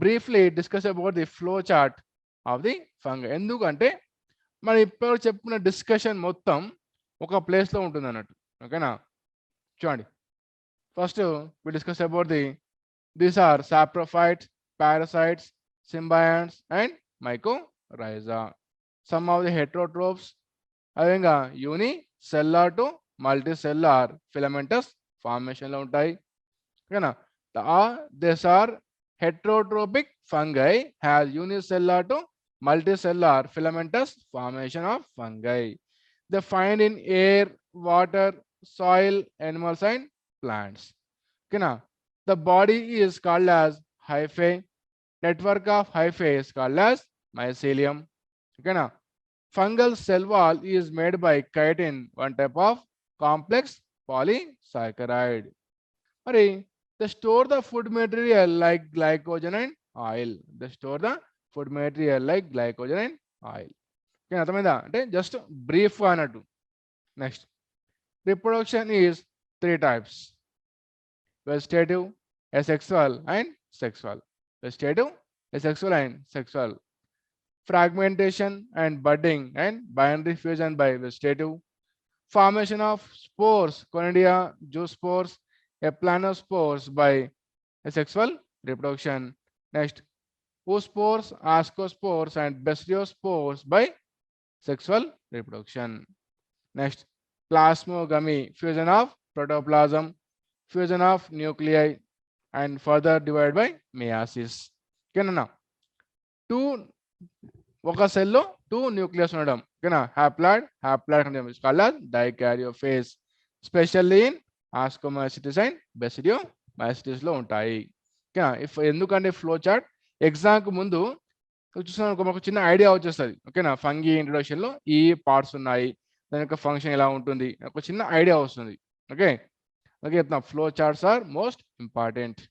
Briefly discuss about the flow chart of the fungi. ఎందుకంటే మనం ఇప్పుడు చెప్పుకున్న డిస్కషన్ మొత్తం ఒక ప్లేస్లో ఉంటుంది అన్నట్టు. ఓకేనా, చూడండి. First we discuss about the these are saprophytes, parasites, symbionts and mycorrhiza. Some of the heterotrophs అదేవిధంగా unicellular to multicellular filamentous ఫార్మేషన్లో ఉంటాయి. ఓకేనా, this are heterotropic fungi has unicellular to multicellular filamentous formation of fungi. They find in air, water, soil, animals and plants. Okay, now the body is called as hyphae. Network of hyphae is called as mycelium. Okay, now fungal cell wall is made by chitin, one type of complex polysaccharide. మరి they store the food material like glycogen and oil. They store the food material like glycogen and oil. Okay, అర్థమైందా? అంటే just brief అన్నట్టు. Next, reproduction is 3 types: vegetative, asexual and sexual. Vegetative, asexual and sexual. Fragmentation and budding and binary fusion by vegetative. Formation of spores, conidia, zoospores, planospores by asexual reproduction. Next, oospores, ascospores and basidiospores by sexual reproduction. Next, plasmogamy, fusion of protoplasm, fusion of nuclei and further divided by meiosis. ఓకేనా, two ఒక సెల్లో 2 nucleus ఉండడం. ఓకేనా, haploid condition called dikaryophase, specially in ascomycetes and basidiomycetes లో ఉంటాయి. ఓకేనా, ఎందుకంటే flow chart ఎగ్జామ్కి ముందు చూసిన ఒక చిన్న ఐడియా వచ్చేస్తుంది. ఓకేనా, ఫంగీ ఇంట్రొడక్షన్ లో ఈ పార్ట్స్ ఉన్నాయి, దాని యొక్క ఫంక్షన్ ఎలా ఉంటుంది, ఒక చిన్న ఐడియా వస్తుంది. Okay, okay, flow charts are most important.